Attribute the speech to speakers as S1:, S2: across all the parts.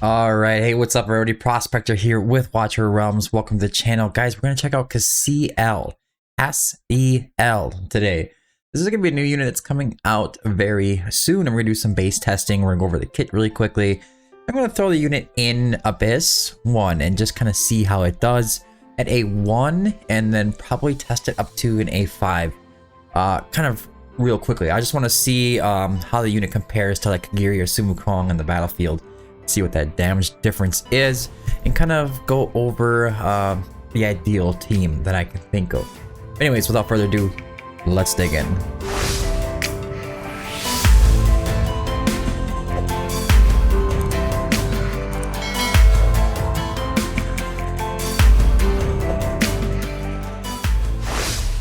S1: Alright, hey, what's up everybody? Prospector here with Watcher Realms. Welcome to the channel. Guys, we're going to check out Cassiel today. This is going to be a new unit that's coming out very soon. I'm going to do some base testing. We're going to go over the kit really quickly. I'm going to throw the unit in Abyss 1 and just kind of see how it does at A1 and then probably test it up to an A5 kind of real quickly. I just want to see how the unit compares to like Kigiri or Sun Wukong on the battlefield. See what that damage difference is and kind of go over the ideal team that I can think of. Anyways, without further ado, let's dig in.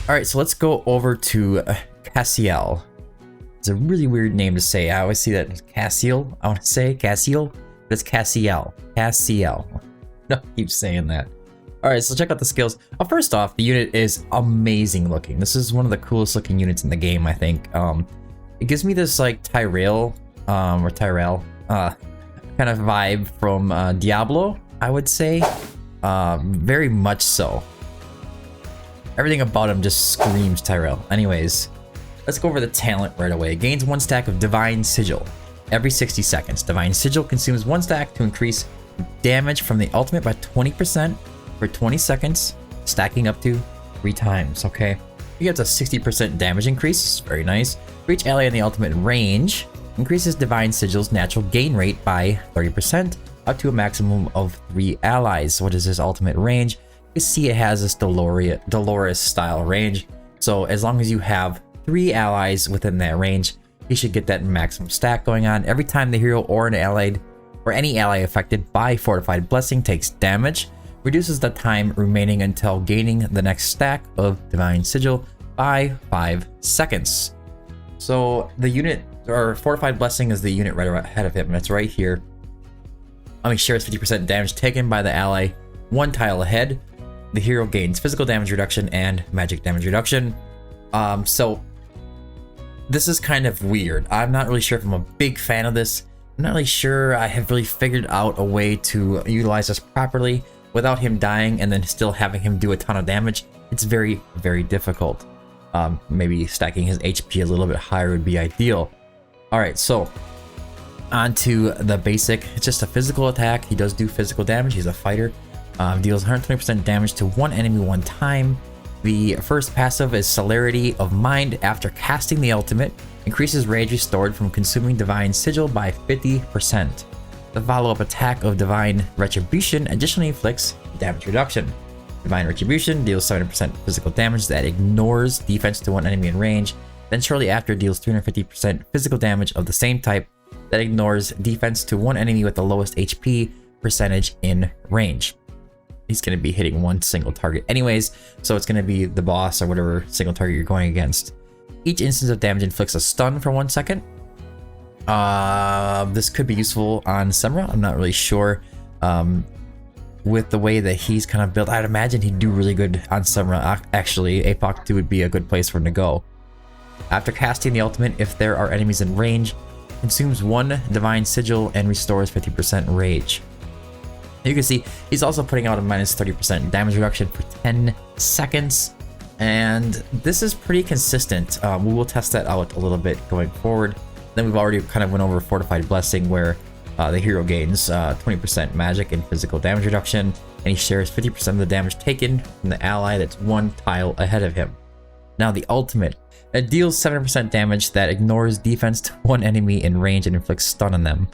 S1: Alright, so let's go over to Cassiel. It's a really weird name to say. I always see that as Cassiel. I want to say Cassiel. It's Cassiel. Cassiel. No, I keep saying that. Alright, so check out the skills. First off, the unit is amazing looking. This is one of the coolest looking units in the game, I think. It gives me this like Tyrell kind of vibe from Diablo, I would say. Very much so. Everything about him just screams Tyrell. Anyways, let's go over the talent right away. Gains 1 stack of Divine Sigil every 60 seconds. Divine Sigil consumes 1 stack to increase damage from the ultimate by 20% for 20 seconds, stacking up to 3 times, okay? You get a 60% damage increase, very nice. For each ally in the ultimate range, increases Divine Sigil's natural gain rate by 30%, up to a maximum of 3 allies. What is this ultimate range? You see it has this Dolores style range, so as long as you have 3 allies within that range, you should get that maximum stack going on. Every time the hero or an allied or any ally affected by Fortified Blessing takes damage, reduces the time remaining until gaining the next stack of Divine Sigil by 5 seconds. So the unit, or Fortified Blessing, is the unit right ahead of him, and it's right here. Shares 50% damage taken by the ally 1 tile ahead. The hero gains physical damage reduction and magic damage reduction. So this is kind of weird. I'm not really sure if I'm a big fan of this. I'm not really sure I have really figured out a way to utilize this properly without him dying and then still having him do a ton of damage. It's very, very difficult. Maybe stacking his HP a little bit higher would be ideal. Alright, so on to the basic. It's just a physical attack. He does do physical damage. He's a fighter. Deals 120% damage to 1 enemy 1 time. The first passive is Celerity of Mind. After casting the ultimate, increases rage restored from consuming Divine Sigil by 50%. The follow-up attack of Divine Retribution additionally inflicts damage reduction. Divine Retribution deals 70% physical damage that ignores defense to 1 enemy in range. Then shortly after deals 350% physical damage of the same type that ignores defense to 1 enemy with the lowest HP percentage in range. He's going to be hitting 1 single target anyways, so it's going to be the boss or whatever single target you're going against. Each instance of damage inflicts a stun for 1 second. This could be useful on Semra. I'm not really sure. With the way that he's kind of built, I'd imagine he'd do really good on Semra. Actually, Apoc 2 would be a good place for him to go. After casting the ultimate, if there are enemies in range, consumes 1 Divine Sigil and restores 50% rage. You can see he's also putting out a minus 30% damage reduction for 10 seconds. And this is pretty consistent. We will test that out a little bit going forward. Then we've already kind of went over Fortified Blessing, where the hero gains 20% magic and physical damage reduction, and he shares 50% of the damage taken from the ally that's 1 tile ahead of him. Now the ultimate. It deals 70% damage that ignores defense to 1 enemy in range and inflicts stun on them.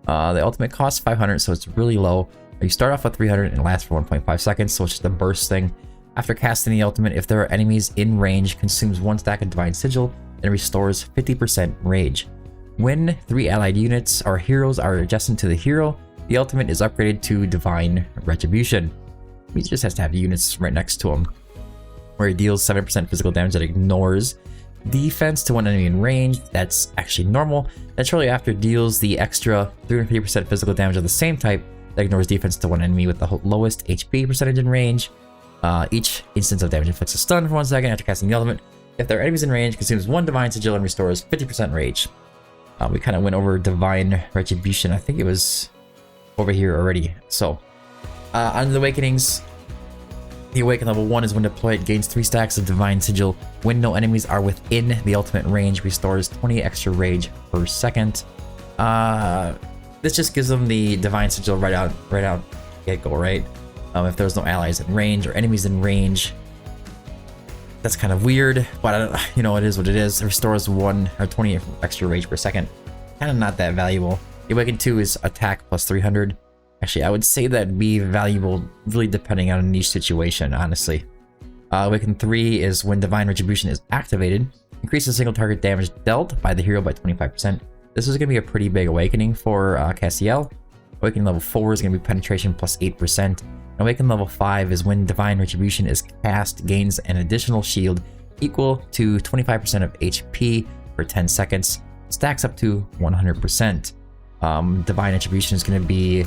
S1: The ultimate costs 500, so it's really low. You start off with 300 and lasts for 1.5 seconds, so it's just a burst thing. After casting the ultimate, if there are enemies in range, consumes 1 stack of Divine Sigil and restores 50% rage. When 3 allied units or heroes are adjacent to the hero, the ultimate is upgraded to Divine Retribution. He just has to have units right next to him, where he deals 7% physical damage that ignores defense to 1 enemy in range. That's actually normal. Then shortly after deals the extra 350% physical damage of the same type that ignores defense to 1 enemy with the lowest HP percentage in range. Each instance of damage inflicts a stun for 1 second after casting the ultimate. If there are enemies in range, consumes 1 Divine Sigil and restores 50% rage. We kind of went over Divine Retribution. I think it was over here already. So, on the awakenings, the awaken level 1 is when deployed, gains 3 stacks of divine sigil. When no enemies are within the ultimate range, restores 20 extra rage per second. This just gives them the divine sigil right out get-go, right? If there's no allies in range or enemies in range. That's kind of weird, but I don't, you know, it is what it is. It restores 1 or 20 extra rage per second. Kind of not that valuable. The Awaken 2 is attack plus 300. Actually, I would say that'd be valuable really depending on a niche situation, honestly. Awaken 3 is when Divine Retribution is activated. Increases single target damage dealt by the hero by 25%. This is going to be a pretty big awakening for Cassiel. Awakening level 4 is going to be penetration plus 8%. Awaken level 5 is when Divine Retribution is cast, gains an additional shield equal to 25% of HP for 10 seconds. Stacks up to 100%. Divine Retribution is going to be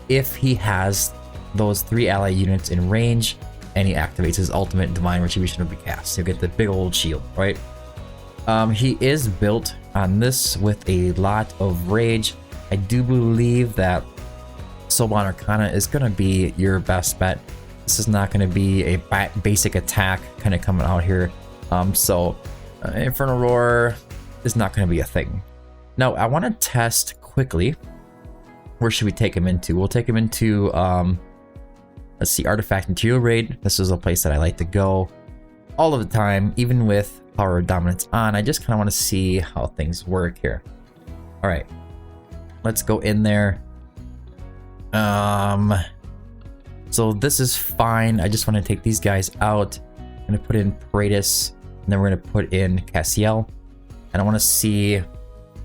S1: if he has those 3 ally units in range and he activates his ultimate, Divine Retribution will be cast. He'll get the big old shield, right? He is built on this with a lot of rage. I do believe that Soulbound Arcana is going to be your best bet. This is not going to be a basic attack kind of coming out here. Infernal Roar is not going to be a thing. Now, I want to test quickly. Where should we take him into? We'll take him into, let's see, Artifact Material Raid. This is a place that I like to go all of the time, even with Power of Dominance on. I just kind of want to see how things work here. All right, let's go in there. So this is fine. I just want to take these guys out. I'm going to put in Paratus, and then we're going to put in Cassiel. And I want to see if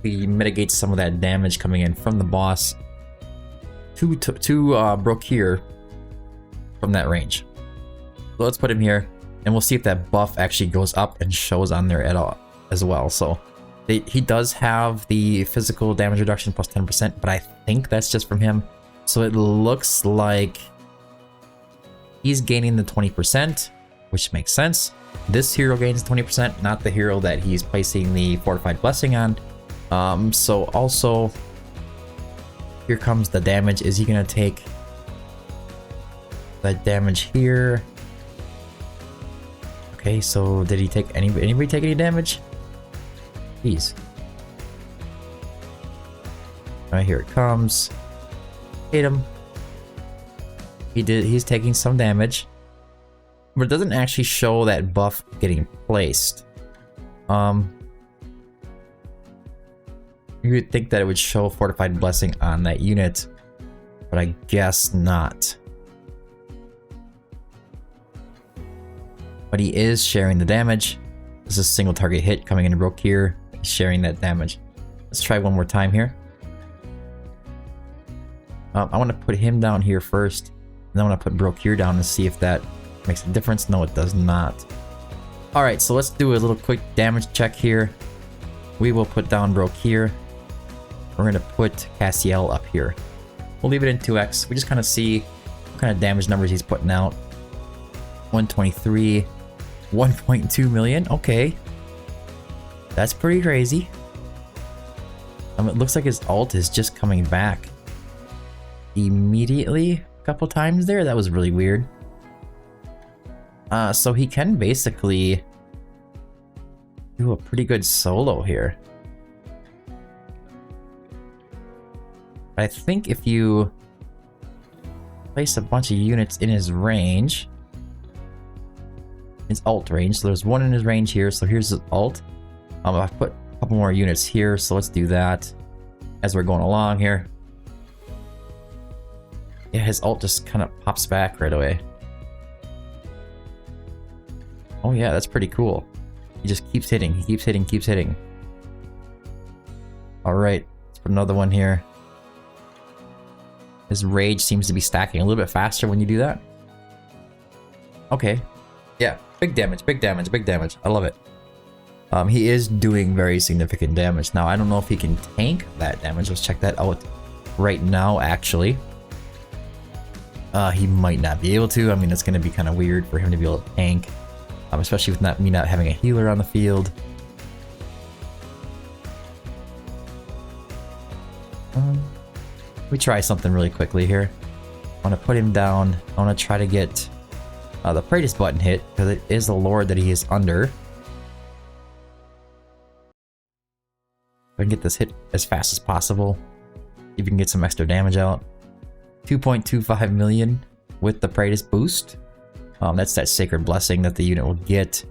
S1: we mitigate some of that damage coming in from the boss to Brook here from that range. So let's put him here, and we'll see if that buff actually goes up and shows on there at all as well. So he does have the physical damage reduction plus 10%, but I think that's just from him. So it looks like he's gaining the 20%, which makes sense. This hero gains 20%, not the hero that he's placing the Fortified Blessing on. So also, here comes the damage. Is he gonna take that damage here? Okay, so did he take anybody take any damage? Jeez. Alright, here it comes. Hit him. He's taking some damage. But it doesn't actually show that buff getting placed. You would think that it would show Fortified Blessing on that unit, but I guess not. But he is sharing the damage. This is a single target hit coming into Brook here. He's sharing that damage. Let's try one more time here. I want to put him down here first, and then I want to put Brook here down and see if that makes a difference. No, it does not. Alright, so let's do a little quick damage check here. We will put down Brook here. We're going to put Cassiel up here. We'll leave it in 2x. We just kind of see what kind of damage numbers he's putting out. 123, 1.2 million. Okay. That's pretty crazy. It looks like his ult is just coming back immediately a couple times there. That was really weird. So he can basically do a pretty good solo here. I think if you place a bunch of units in his range, his ult range, so there's one in his range here, so here's his ult. I've put a couple more units here, so let's do that as we're going along here. Yeah, his ult just kind of pops back right away. Oh yeah, that's pretty cool. He just keeps hitting, he keeps hitting, keeps hitting. Alright, let's put another one here. His rage seems to be stacking a little bit faster when you do that. Okay. Yeah, big damage, big damage, big damage. I love it. He is doing very significant damage. Now, I don't know if he can tank that damage. Let's check that out right now, actually. He might not be able to. I mean, it's going to be kind of weird for him to be able to tank. Especially with me not having a healer on the field. Let me try something really quickly here. I want to put him down. I want to try to get the Praetus button hit, because it is the Lord that he is under. If I can get this hit as fast as possible, if you can get some extra damage out. 2.25 million with the Praetus boost. That's that Sacred Blessing that the unit will get.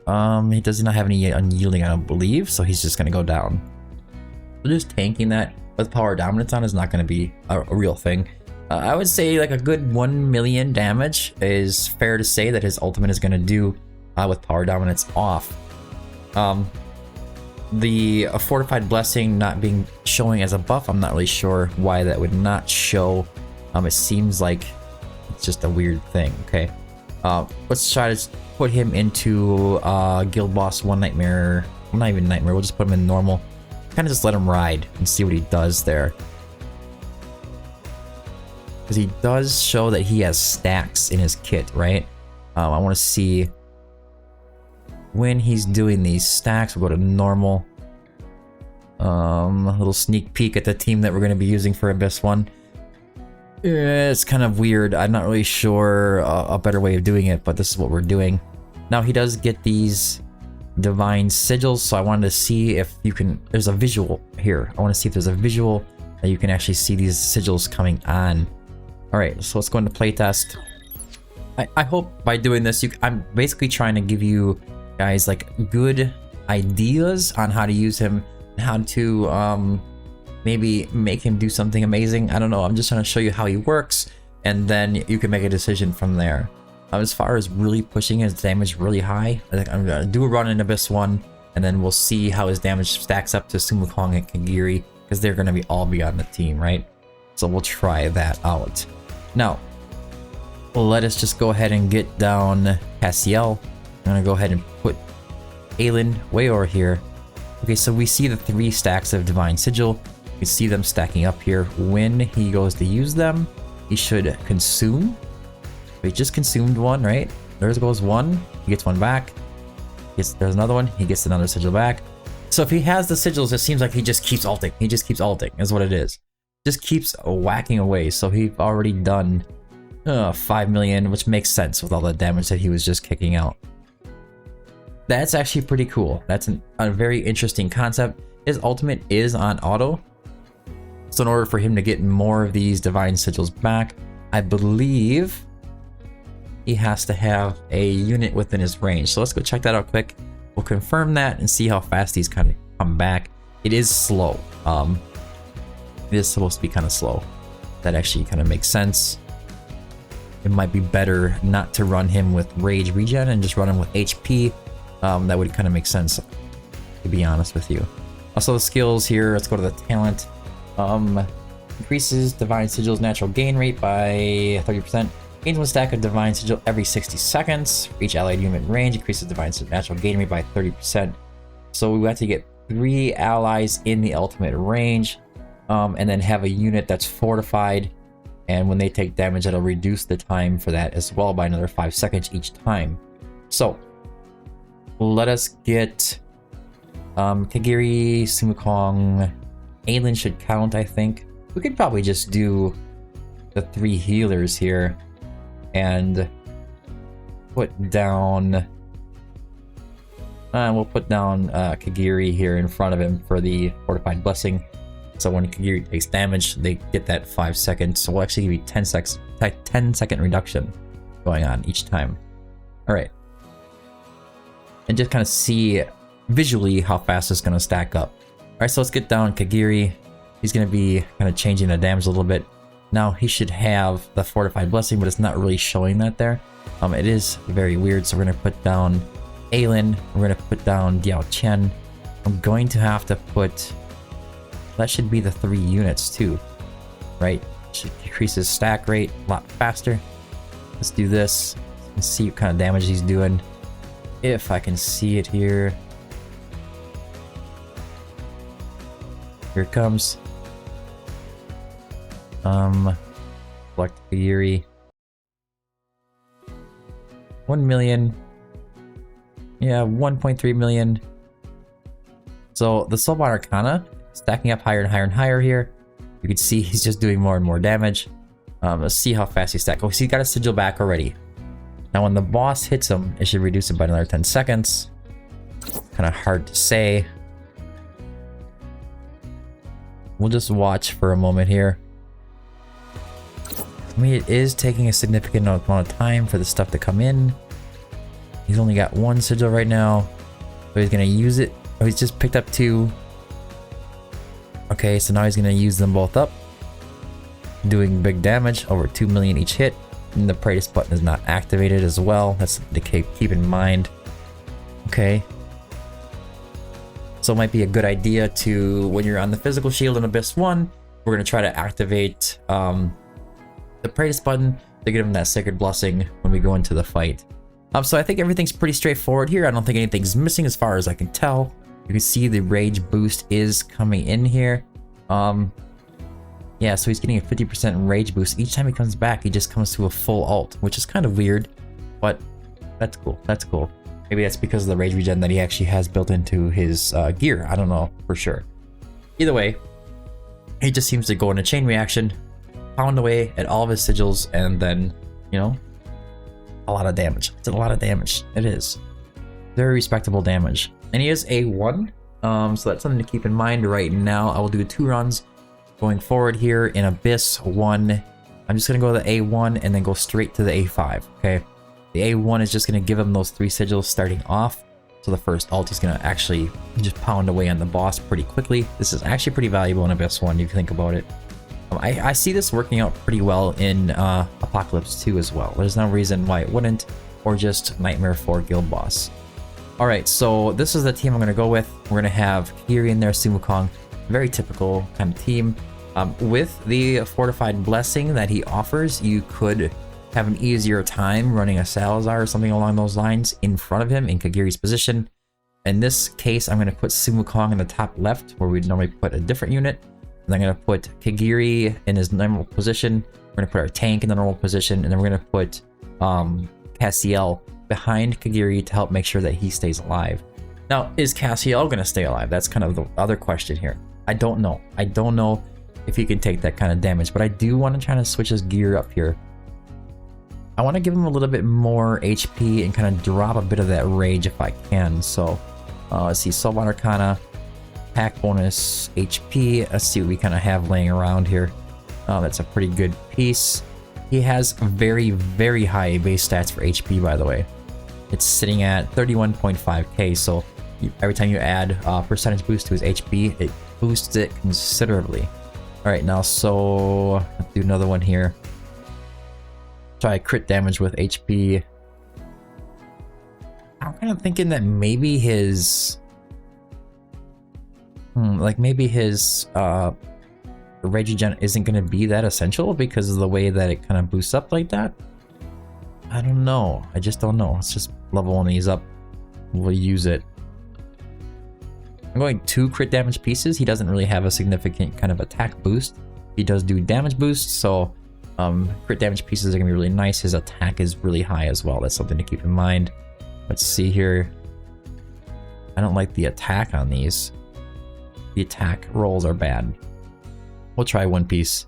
S1: He does not have any unyielding, I don't believe, so he's just going to go down. So just tanking that with Power Dominance on is not going to be a real thing. I would say like a good 1 million damage is fair to say that his ultimate is going to do with Power Dominance off. The Fortified Blessing not being showing as a buff, I'm not really sure why that would not show. It seems like it's just a weird thing. Okay, let's try to put him into Guild Boss 1 Nightmare. Well, not even Nightmare, we'll just put him in normal. Kind of just let him ride and see what he does there. Because he does show that he has stacks in his kit, right? I want to see when he's doing these stacks. We'll go to normal. A little sneak peek at the team that we're going to be using for Abyss 1. It's kind of weird. I'm not really sure a better way of doing it, but this is what we're doing. Now he does get these divine sigils, so I wanted to see if you can... There's a visual here. I want to see if there's a visual that you can actually see these sigils coming on. Alright, so let's go into playtest. I hope by doing this, I'm basically trying to give you guys like good ideas on how to use him, and how to maybe make him do something amazing. I don't know, I'm just trying to show you how he works, and then you can make a decision from there. As far as really pushing his damage really high, I think I'm gonna do a run in Abyss 1, and then we'll see how his damage stacks up to Sun Wukong and Kigiri, because they're gonna all be on the team, right? So we'll try that out. Now, let us just go ahead and get down Cassiel. I'm gonna go ahead and put Aelin way over here. Okay, so we see the 3 stacks of Divine Sigil. We see them stacking up here. When he goes to use them, he should consume. He just consumed one, right? There goes one. He gets one back. There's another one. He gets another sigil back. So if he has the sigils, it seems like he just keeps ulting. He just keeps ulting, is what it is. Just keeps whacking away. So he's already done 5 million, which makes sense with all the damage that he was just kicking out. That's actually pretty cool. That's a very interesting concept. His ultimate is on auto. So in order for him to get more of these divine sigils back, I believe he has to have a unit within his range. So let's go check that out quick. We'll confirm that and see how fast these kind of come back. It is slow. It is supposed to be kind of slow. That actually kind of makes sense. It might be better not to run him with Rage Regen and just run him with HP. That would kind of make sense, to be honest with you. Also the skills here, let's go to the talent. Increases Divine Sigil's natural gain rate by 30%. Gains 1 stack of Divine Sigil every 60 seconds. For each allied unit in range, increases Divine Sigil natural gain rate by 30%. So we have to get 3 allies in the ultimate range, and then have a unit that's fortified. And when they take damage, it'll reduce the time for that as well by another 5 seconds each time. So let us get Kigiri, Sun Wukong, Aelin should count, I think. We could probably just do the 3 healers here and put down... we'll put down Kigiri here in front of him for the Fortified Blessing. So when Kigiri takes damage, they get that 5 seconds. So we'll actually give you 10-second reduction going on each time. Alright. And just kind of see visually how fast it's going to stack up. Alright, so let's get down Kigiri. He's going to be kind of changing the damage a little bit. Now he should have the Fortified Blessing, but it's not really showing that there. It is very weird, so we're going to put down Aelin. We're going to put down Diao Chen. I'm going to have to put... That should be the 3 units too, right? Should decrease his stack rate a lot faster. Let's do this and see what kind of damage he's doing. If I can see it here. Here it comes. Select Kigiri. 1 million. Yeah, 1.3 million. So the Soulbound Arcana stacking up higher and higher and higher here. You can see he's just doing more and more damage. Let's see how fast he stacks. Oh, so he got a sigil back already. Now when the boss hits him, it should reduce it by another 10 seconds. Kind of hard to say. We'll just watch for a moment here. I mean, it is taking a significant amount of time for the stuff to come in. He's only got one sigil right now, so he's gonna use it. Oh, he's just picked up 2. Okay, so now he's gonna use them both up, doing big damage, over 2 million each hit. And the Praetus button is not activated as well. That's something to keep in mind. Okay. So it might be a good idea to, when you're on the physical shield in Abyss 1, we're going to try to activate the Praetus button to give him that Sacred Blessing when we go into the fight. So I think everything's pretty straightforward here. I don't think anything's missing as far as I can tell. You can see the rage boost is coming in here. Yeah, so he's getting a 50% rage boost. Each time he comes back, he just comes to a full ult, which is kind of weird, but that's cool. That's cool. Maybe that's because of the rage regen that he actually has built into his gear. I don't know for sure. Either way, he just seems to go in a chain reaction, pound away at all of his sigils, and then, you know, a lot of damage. It's a lot of damage. It is. Very respectable damage. And he is A1, so that's something to keep in mind right now. I will do 2 runs. Going forward here in Abyss 1, I'm just going to go to the A1 and then go straight to the A5, okay? The A1 is just going to give him those 3 sigils starting off. So the first ult is going to actually just pound away on the boss pretty quickly. This is actually pretty valuable in Abyss 1 if you think about it. I see this working out pretty well in Apocalypse 2 as well. There's no reason why it wouldn't, or just Nightmare 4 Guild Boss. Alright, so this is the team I'm going to go with. We're going to have Kigiri and Sun Wukong. Very typical kind of team. With the Fortified Blessing that he offers, you could have an easier time running a Salazar or something along those lines in front of him in Kigiri's position. In this case, I'm going to put Sun Wukong in the top left, where we'd normally put a different unit. And I'm going to put Kigiri in his normal position. We're going to put our tank in the normal position, and then we're going to put Cassiel behind Kigiri to help make sure that he stays alive. Now, is Cassiel going to stay alive? That's kind of the other question here. I don't know. I don't know if he can take that kind of damage, but I do want to try to switch his gear up here. I want to give him a little bit more HP and kind of drop a bit of that rage if I can. So let's see, Soulbound Arcana, attack bonus, HP. Let's see what we kind of have laying around here. That's a pretty good piece. He has very, very high base stats for HP, by the way. It's sitting at 31.5k, so every time you add a percentage boost to his HP, it boosts it considerably. Alright, now so let's do another one here. Try crit damage with HP. I'm kind of thinking that maybe his maybe his rage regen isn't going to be that essential because of the way that it kind of boosts up like that. I don't know. I just don't know. Let's just level these up. We'll use it. I'm going 2 crit damage pieces. He doesn't really have a significant kind of attack boost. He does do damage boosts, so crit damage pieces are going to be really nice. His attack is really high as well. That's something to keep in mind. Let's see here. I don't like the attack on these. The attack rolls are bad. We'll try 1 piece.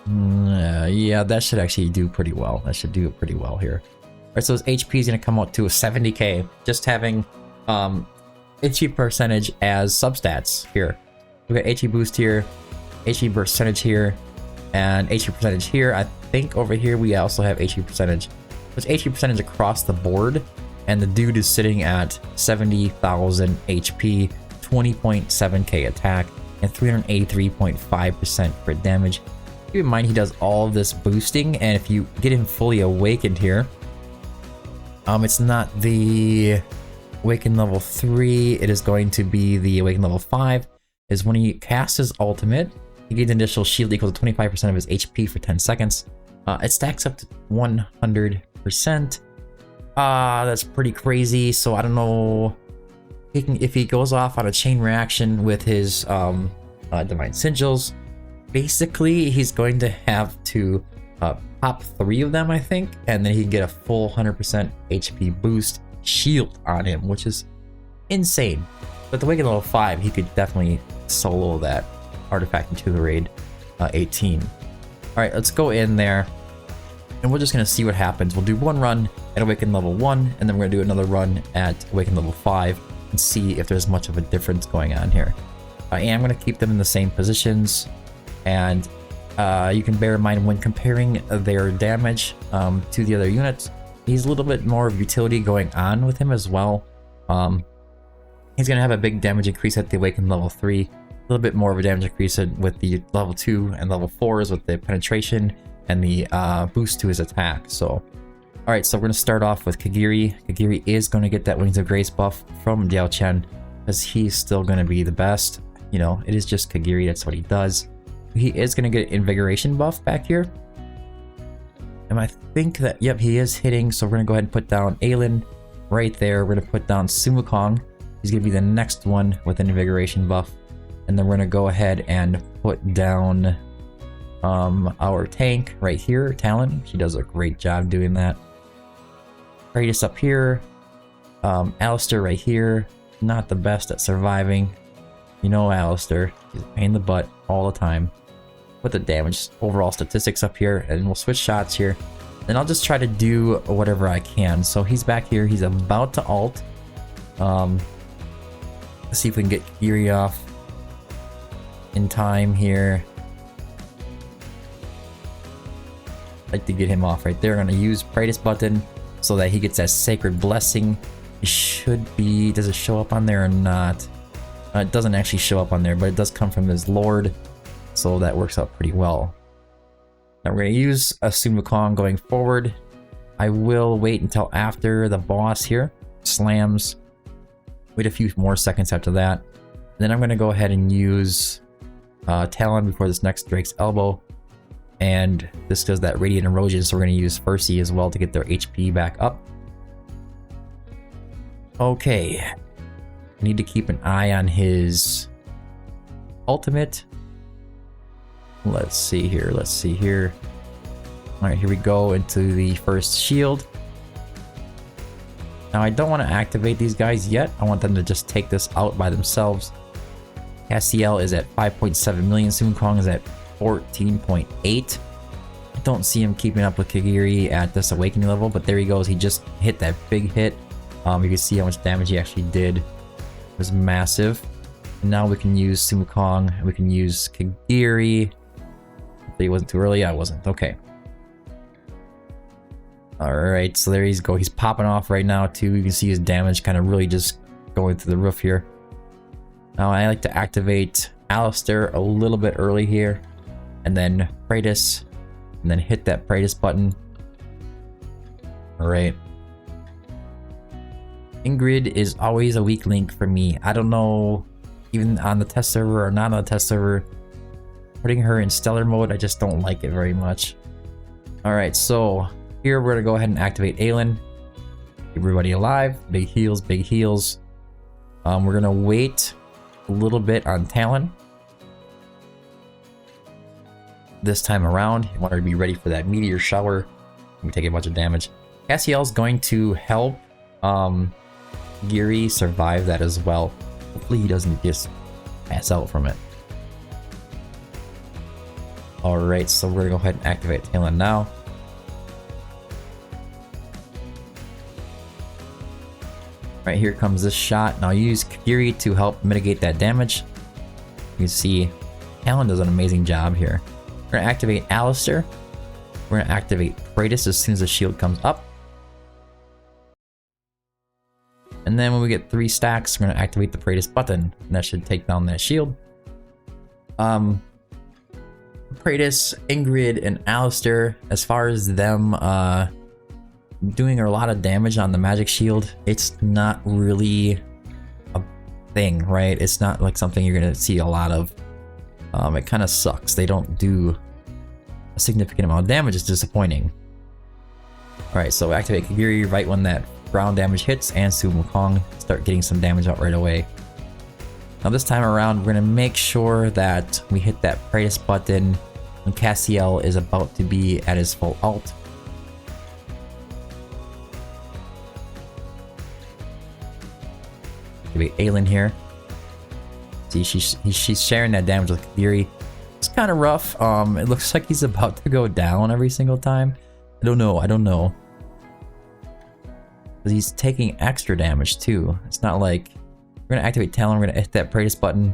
S1: Yeah, that should actually do pretty well. That should do it pretty well here. Alright, so his HP is going to come out to a 70k. Just having HP percentage as substats here. We got HP boost here, HP percentage here, and HP percentage here. I think over here we also have HP percentage. There's HP percentage across the board, and the dude is sitting at 70,000 HP, 20.7k attack, and 383.5% crit damage. Keep in mind he does all of this boosting, and if you get him fully awakened here, it's not the Awaken level 3, it is going to be the Awaken level 5, is when he casts his ultimate, he gains initial shield equal to 25% of his HP for 10 seconds. It stacks up to 100%. That's pretty crazy, so I don't know if he goes off on a chain reaction with his Divine Sigils. Basically, he's going to have to pop 3 of them, I think, and then he can get a full 100% HP boost shield on him, which is insane. But the Awaken level 5, he could definitely solo that. artifact into the raid 18. Alright, let's go in there. And we're just going to see what happens. We'll do one run at Awaken level 1, and then we're going to do another run at Awaken level 5 and see if there's much of a difference going on here. I am going to keep them in the same positions, and you can bear in mind when comparing their damage to the other units, he's a little bit more of utility going on with him as well. He's going to have a big damage increase at the Awaken level 3, a little bit more of a damage increase with the level 2 and level 4s with the penetration and the boost to his attack. So, alright, so we're going to start off with Kigiri. Kigiri is going to get that Wings of Grace buff from Diao Chen, because he's still going to be the best. You know, it is just Kigiri, that's what he does. He is going to get an Invigoration buff back here. And I think that, yep, he is hitting, so we're going to go ahead and put down Aelin right there. We're going to put down Sun Wukong. He's going to be the next one with an Invigoration buff. And then we're going to go ahead and put down our tank right here, Talon. She does a great job doing that. Kratos up here. Alistair right here. Not the best at surviving. You know Alistair. He's a pain in the butt all the time. Put the damage overall statistics up here, and we'll switch shots here. Then I'll just try to do whatever I can. So he's back here. He's about to ult. Let's see if we can get Kigiri off in time here. Like to get him off right there. I'm going to use Praetus button so that he gets that Sacred Blessing. It should be... Does it show up on there or not? It doesn't actually show up on there, but it does come from his Lord. So that works out pretty well. Now we're going to use a Sun Wukong going forward. I will wait until after the boss here slams. Wait a few more seconds after that. Then I'm going to go ahead and use Talon before this next Drake's Elbow. And this does that Radiant Erosion, so we're going to use Percy as well to get their HP back up. Okay. I need to keep an eye on his ultimate. Let's see here, let's see here. Alright, here we go into the first shield. Now I don't want to activate these guys yet. I want them to just take this out by themselves. Cassiel is at 5.7 million. Sun Wukong is at 14.8. I don't see him keeping up with Kigiri at this awakening level, but there he goes. He just hit that big hit. You can see how much damage he actually did. It was massive. And now we can use Sun Wukong. We can use Kigiri. Hopefully it wasn't too early. I wasn't. Okay. Alright, so there he's go. He's popping off right now too. You can see his damage kind of really just going through the roof here. Now I like to activate Alistair a little bit early here. And then Praetus. And then hit that Praetus button. Alright. Ingrid is always a weak link for me. I don't know, even on the test server or not on the test server, putting her in stellar mode, I just don't like it very much. Alright, so here we're going to go ahead and activate Aelin. Keep everybody alive. Big heals, big heals. We're going to wait a little bit on Talon. This time around, you want her to be ready for that meteor shower. We take a bunch of damage. Cassiel's going to help Geary survive that as well. Hopefully he doesn't just pass out from it. Alright, so we're gonna go ahead and activate Talon now. Right, here comes this shot. Now use Kigiri to help mitigate that damage. You can see Talon does an amazing job here. We're gonna activate Alistair. We're gonna activate Praetus as soon as the shield comes up. And then when we get 3 stacks, we're going to activate the Praetus button. And that should take down that shield. Praetus, Ingrid, and Alistair, as far as them doing a lot of damage on the magic shield, it's not really a thing, right? It's not like something you're going to see a lot of. It kind of sucks. They don't do a significant amount of damage. It's disappointing. Alright, so activate Kigiri right when that ground damage hits, and Sun Wukong start getting some damage out right away. Now this time around, we're going to make sure that we hit that Praetus button when Cassiel is about to be at his full ult. Activate Aelin here. See, she's sharing that damage with Kigiri. It's kind of rough. It looks like he's about to go down every single time. I don't know. But he's taking extra damage too. It's not like we're gonna activate Talon. We're gonna hit that Praetus button.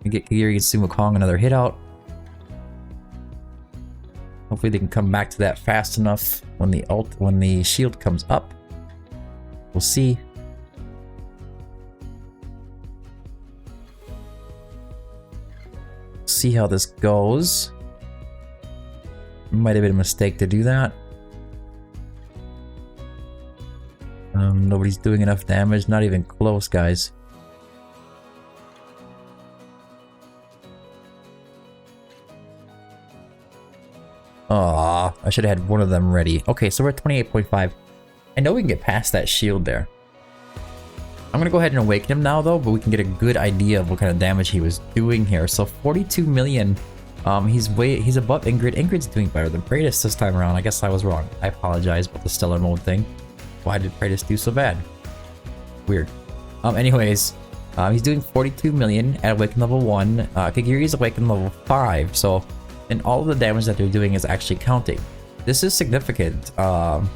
S1: We get Kigiri and Sun Wukong another hit out. Hopefully they can come back to that fast enough when the shield comes up. We'll see. See how this goes. Might have been a mistake to do that. Nobody's doing enough damage. Not even close, guys. Aw, I should have had one of them ready. Okay, so we're at 28.5. I know we can get past that shield there. I'm gonna go ahead and awaken him now though, but we can get a good idea of what kind of damage he was doing here. So 42 million. He's above Ingrid. Ingrid's doing better than Praetus this time around. I guess I was wrong. I apologize about the stellar mode thing. Why did Praetus do so bad? Weird. Anyways, he's doing 42 million at awaken level 1. Kigiri is awaken level 5. So, and all of the damage that they're doing is actually counting. This is significant. The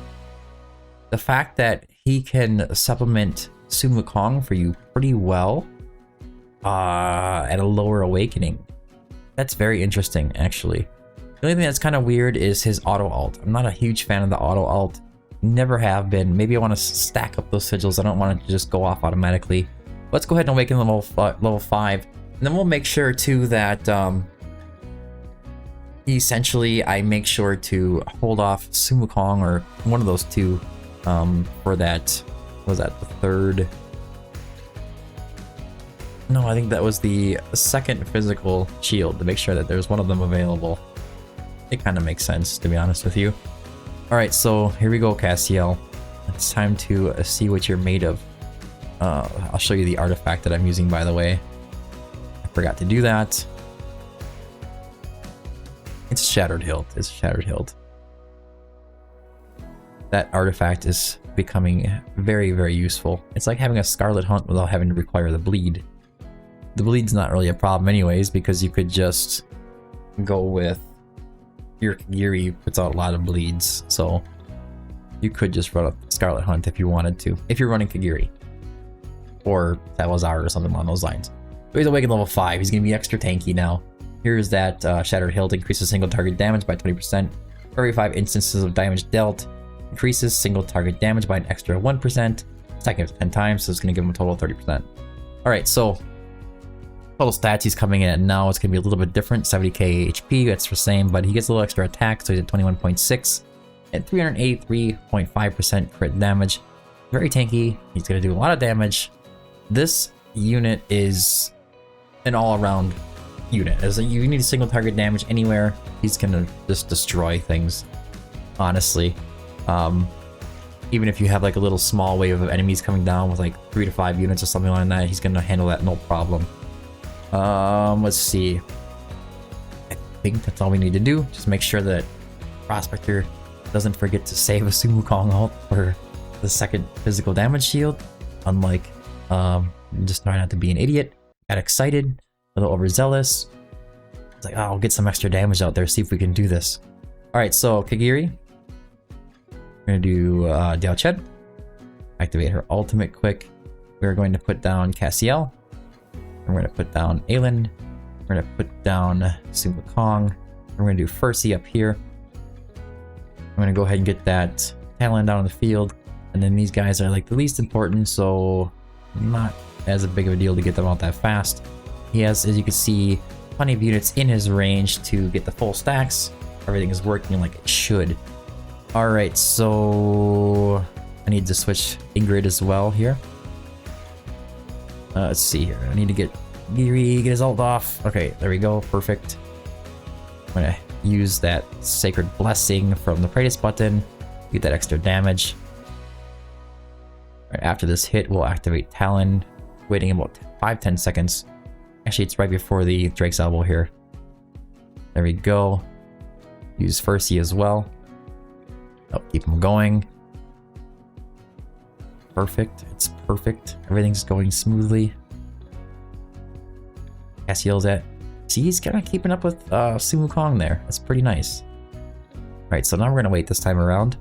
S1: fact that he can supplement Sun Wukong for you pretty well at a lower awakening. That's very interesting, actually. The only thing that's kind of weird is his auto ult. I'm not a huge fan of the auto ult. Never have been. Maybe I want to stack up those sigils. I don't want it to just go off automatically. Let's go ahead and awaken level 5. And then we'll make sure too that essentially I make sure to hold off Sun Wukong or one of those two for that. Was that the third? No, I think that was the second physical shield, to make sure that there's one of them available. It kind of makes sense, to be honest with you. Alright, so here we go, Cassiel. It's time to see what you're made of. I'll show you the artifact that I'm using, by the way. I forgot to do that. It's Shattered Hilt. It's Shattered Hilt. That artifact is becoming very, very useful. It's like having a Scarlet Hunt without having to require the bleed. The bleed's not really a problem anyways, because you could just go with your Kigiri puts out a lot of bleeds, so you could just run a Scarlet Hunt if you wanted to, if you're running Kigiri. Or Talazar or something along those lines. So he's awakened level 5, he's going to be extra tanky now. Here's that Shattered Hilt, increases single target damage by 20%. For every 5 instances of damage dealt, increases single target damage by an extra 1%. Stacking it 10 times, so it's going to give him a total of 30%. Alright, so total stats he's coming in at now, it's going to be a little bit different. 70k HP, that's the same, but he gets a little extra attack, so he's at 21.6 and 383.5% crit damage. Very tanky, he's going to do a lot of damage. This unit is an all-around unit. As you need a single target damage anywhere, he's going to just destroy things, honestly. Even if you have like a little small wave of enemies coming down with like 3 to 5 units or something like that, he's going to handle that no problem. Let's see. I think that's all we need to do. Just make sure that Prospector doesn't forget to save a Sun Wukong ult for the second physical damage shield. Unlike, just trying not to be an idiot. Got excited, a little overzealous. It's like, oh, I'll get some extra damage out there, see if we can do this. Alright, so Kigiri. We're gonna do Diao Chen. Activate her ultimate quick. We're going to put down Cassiel. We're going to put down Aelin. We're going to put down Sun Wukong. We're going to do Fercy up here. I'm going to go ahead and get that Talon down on the field. And then these guys are like the least important, so not as big of a deal to get them out that fast. He has, as you can see, plenty of units in his range to get the full stacks. Everything is working like it should. Alright, so I need to switch Ingrid as well here. Let's see here. I need to get Kigiri, get his ult off. Okay, there we go. Perfect. I'm gonna use that Sacred Blessing from the Praetus button. Get that extra damage. Right after this hit, we'll activate Talon. Waiting about 5-10 seconds. Actually, it's right before the Drake's Elbow here. There we go. Use Fercy as well. Oh, keep him going. perfect. It's perfect. Everything's going smoothly. Cassiel's at... See, he's kind of keeping up with Sun Wukong there. That's pretty nice. Alright, so now we're going to wait this time around.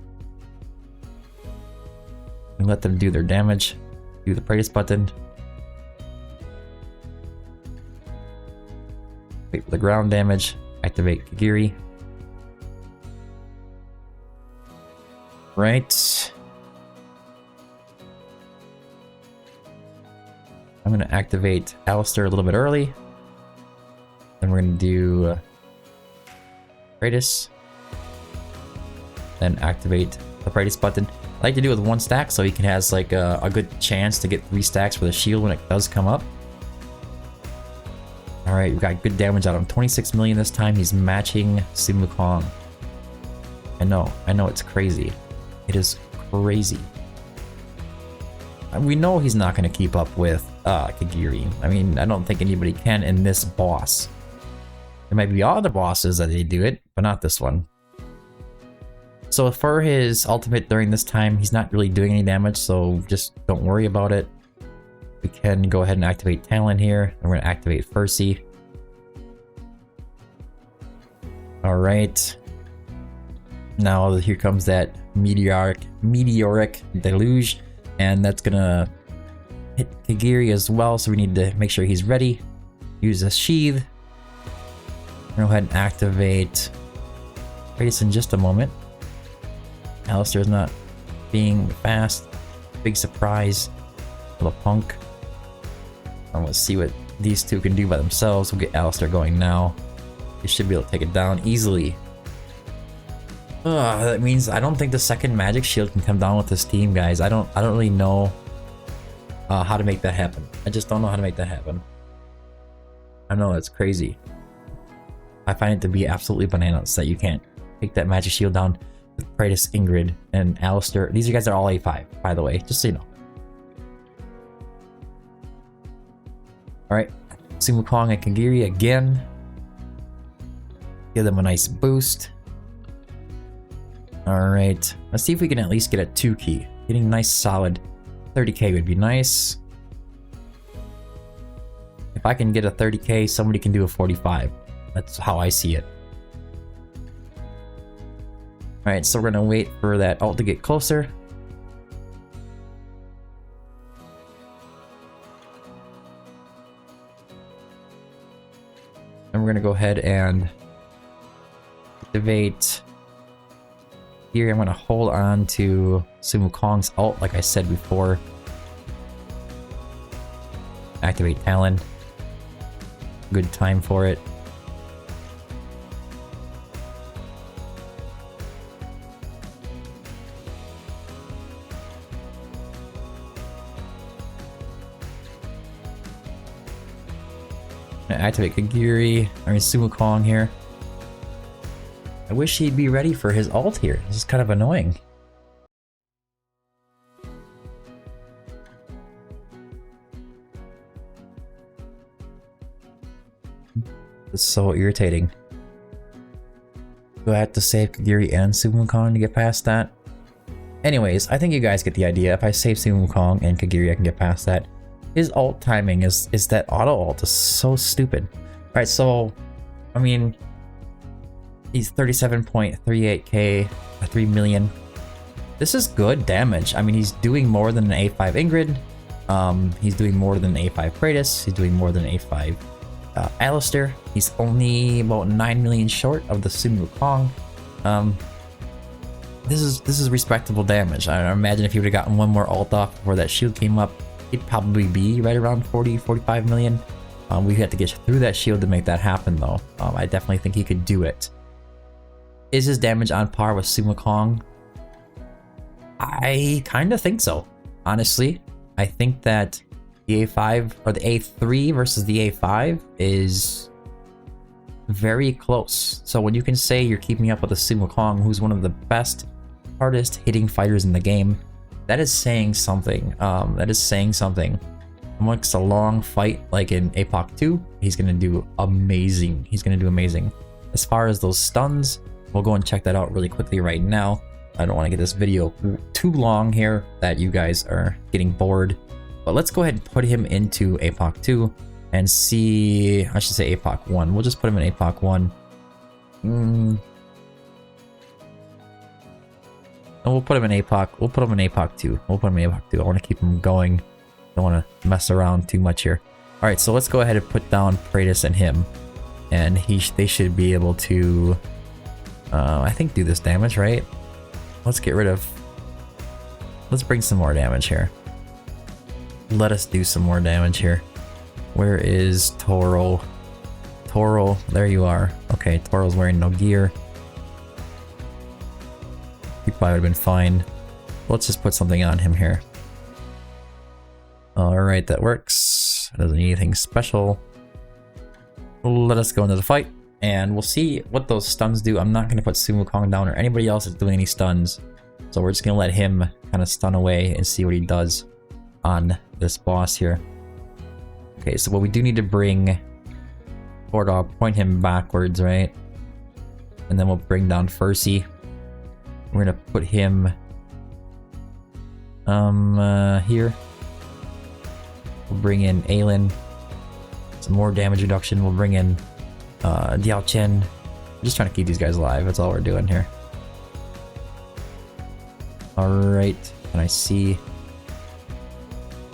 S1: And let them do their damage. Do the Praetus button. Wait for the ground damage. Activate Kigiri. Right. I'm going to activate Alistair a little bit early. Then we're going to do Praetus. Then activate the Praetus button. I like to do it with 1 stack so he can has like a good chance to get 3 stacks for the shield when it does come up. Alright, we got good damage out of him. 26 million this time. He's matching Sun Wukong. I know it's crazy. It is crazy. We know he's not going to keep up with Kigiri. I mean, I don't think anybody can in this boss. There might be other bosses that they do it, but not this one. So for his ultimate during this time, he's not really doing any damage, so just don't worry about it. We can go ahead and activate Talon here. And we're going to activate Percy. Alright. Now here comes that meteoric deluge. And that's going to hit Kigiri as well, so we need to make sure he's ready. Use a sheath. Go ahead and activate Praetus in just a moment. Alistair's not being fast. Big surprise. Little punk. And let's see what these two can do by themselves. We'll get Alistair going now. They should be able to take it down easily. That means I don't think the second magic shield can come down with this team, guys. I don't really know how to make that happen. I just don't know how to make that happen. I know it's crazy. I find it to be absolutely bananas that you can't take that magic shield down with Praetus, Ingrid, and Alistair. These guys are all A5, by the way, just so you know. Alright, Sun Wukong and Kigiri again. Give them a nice boost. Alright, let's see if we can at least get a 2 key. Getting a nice solid 30k would be nice. If I can get a 30k, somebody can do a 45. That's how I see it. Alright, so we're gonna wait for that ult to get closer. And we're gonna go ahead and activate. Here I'm gonna hold on to Sun Wukong's ult, like I said before. Activate Talon. Good time for it. Activate Kigiri, Sun Wukong here. I wish he'd be ready for his ult here. This is kind of annoying. It's so irritating. Do I have to save Kigiri and Sun Wukong to get past that? Anyways, I think you guys get the idea. If I save Sun Wukong and Kigiri, I can get past that. His ult timing is that auto ult is so stupid. Alright, so I mean he's 37.38k, 3 million. This is good damage. I mean, he's doing more than an A5 Ingrid. He's doing more than an A5 Praetus. He's doing more than an A5 Alistair. He's only about 9 million short of the Sun Wukong. This is respectable damage. I imagine if he would have gotten one more ult off before that shield came up, he'd probably be right around 40-45 million. We had to get through that shield to make that happen, though. I definitely think he could do it. Is his damage on par with Sun Wukong? I kind of think so, honestly. I think that the A5 or the A3 versus the A5 is very close. So when you can say you're keeping up with the Sun Wukong, who's one of the best, hardest hitting fighters in the game, that is saying something. That is saying something. Amongst a long fight like in Apoc 2, he's gonna do amazing. He's gonna do amazing. As far as those stuns, we'll go and check that out really quickly right now. I don't want to get this video too long here that you guys are getting bored. But let's go ahead and put him into Apoc 2 and see. I should say Apoc 1. We'll just put him in Apoc 1. And we'll put him in Apoc. We'll put him in Apoc 2. We'll put him in Apoc 2. I want to keep him going. Don't want to mess around too much here. Alright, so let's go ahead and put down Praetus and him. And they should be able to, I think, do this damage, right? Let's get rid of... Let's bring some more damage here. Let us do some more damage here. Where is Toro? Toro, there you are. Okay, Toro's wearing no gear. He probably would have been fine. Let's just put something on him here. Alright, that works. Doesn't need anything special. Let us go into the fight, and we'll see what those stuns do. I'm not going to put Sun Wukong down or anybody else that's doing any stuns. So we're just going to let him kind of stun away and see what he does on this boss here. Okay, so what we do need to bring... I'll point him backwards, right? And then we'll bring down Fursey. We're going to put him... here. We'll bring in Aelin. Some more damage reduction. We'll bring in Diao Chen. I'm just trying to keep these guys alive. That's all we're doing here. Alright. Can I see?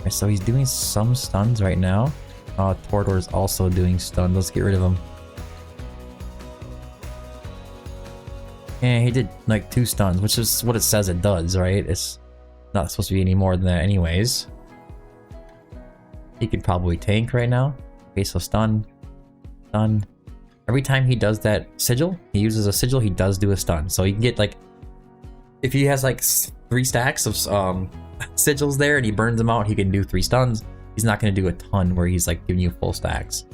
S1: Okay, so he's doing some stuns right now. Torador's also doing stuns. Let's get rid of him. Yeah, he did like 2 stuns, which is what it says it does, right? It's not supposed to be any more than that anyways. He could probably tank right now. Okay, so stun. Stun. Every time he does that sigil, he uses a sigil, he does do a stun. So you can get like... If he has like 3 stacks of sigils there and he burns them out, he can do 3 stuns. He's not going to do a ton where he's like giving you full stacks.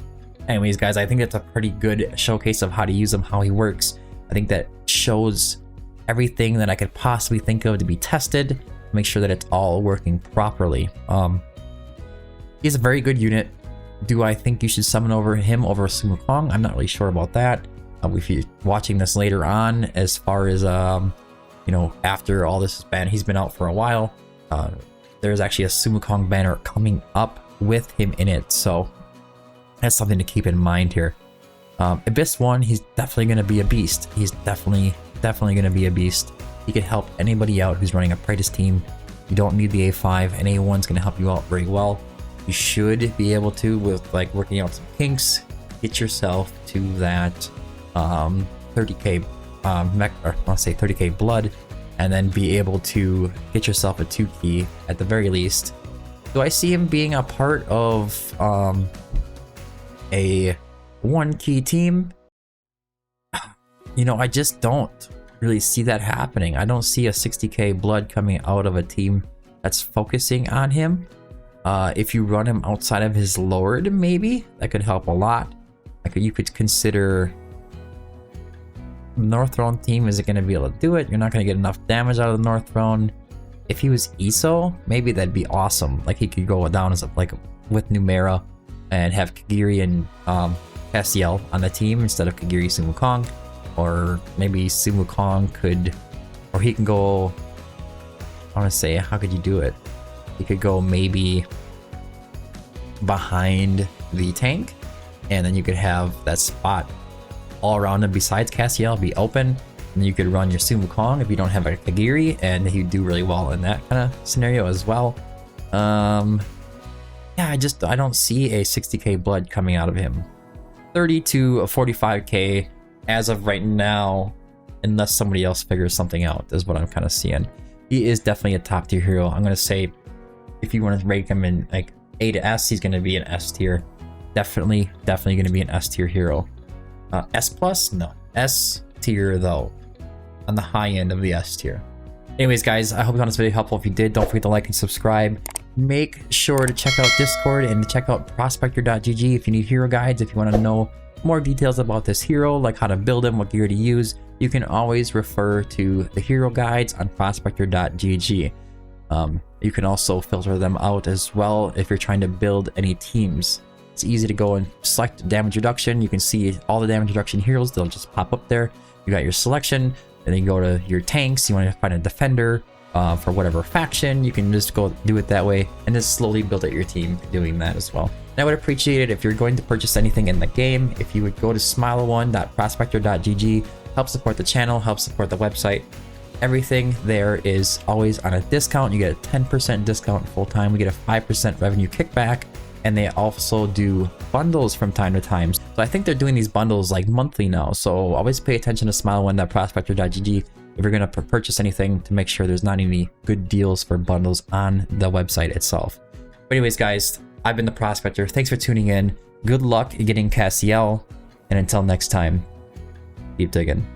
S1: Anyways, guys, I think that's a pretty good showcase of how to use him, how he works. I think that shows everything that I could possibly think of to be tested. Make sure that it's all working properly. He's a very good unit. Do I think you should summon him over Sun Wukong? I'm not really sure about that. If you're watching this later on, as far as you know, after all this ban, he's been out for a while. There's actually a Sun Wukong banner coming up with him in it, so that's something to keep in mind here. Abyss 1, he's definitely going to be a beast. He's definitely going to be a beast. He could help anybody out who's running a Praetus team. You don't need the A5, and A1's going to help you out very well. You should be able to, with like working out some kinks, get yourself to that 30k I'll say 30k blood, and then be able to get yourself a 2 key at the very least. Do I see him being a part of a 1 key team? You know, I just don't really see that happening. I don't see a 60k blood coming out of a team that's focusing on him. If you run him outside of his Lord, maybe that could help a lot. Like, you could consider North Throne team isn't going to be able to do it. You're not going to get enough damage out of the North Throne. If he was ESO, maybe that'd be awesome. Like, he could go down as like with Numera and have Kigiri and Cassiel on the team instead of Kigiri Sun Wukong. Or maybe Sun Wukong could, or he can go, I want to say, how could you do it? He could go maybe behind the tank, and then you could have that spot all around him besides Cassiel be open, and you could run your Sun Wukong if you don't have a Kigiri, and he'd do really well in that kind of scenario as well. Yeah, I don't see a 60k blood coming out of him. 30 to 45k as of right now, unless somebody else figures something out, is what I'm kind of seeing. He is definitely a top tier hero. I'm gonna say, if you want to rate him in like A to S, he's gonna be an S tier. Definitely gonna be an S tier hero. S plus? No. S tier though. On the high end of the S tier. Anyways, guys, I hope you found this video helpful. If you did, don't forget to like and subscribe. Make sure to check out Discord and to check out prospector.gg if you need hero guides. If you want to know more details about this hero, like how to build him, what gear to use, you can always refer to the hero guides on prospector.gg. You can also filter them out as well if you're trying to build any teams. It's easy to go and select damage reduction. You can see all the damage reduction heroes. They'll just pop up there. You got your selection. And then you go to your tanks, you want to find a defender for whatever faction, you can just go do it that way and just slowly build out your team doing that as well. And I would appreciate it if you're going to purchase anything in the game, if you would go to smile1.prospector.gg, help support the channel, help support the website. Everything there is always on a discount. You get a 10% discount full time. We get a 5% revenue kickback, and they also do bundles from time to time. So I think they're doing these bundles like monthly now. So always pay attention to smile1.prospector.gg if you're going to purchase anything, to make sure there's not any good deals for bundles on the website itself. But anyways, guys, I've been the Prospector. Thanks for tuning in. Good luck getting Cassiel, and until next time, keep digging.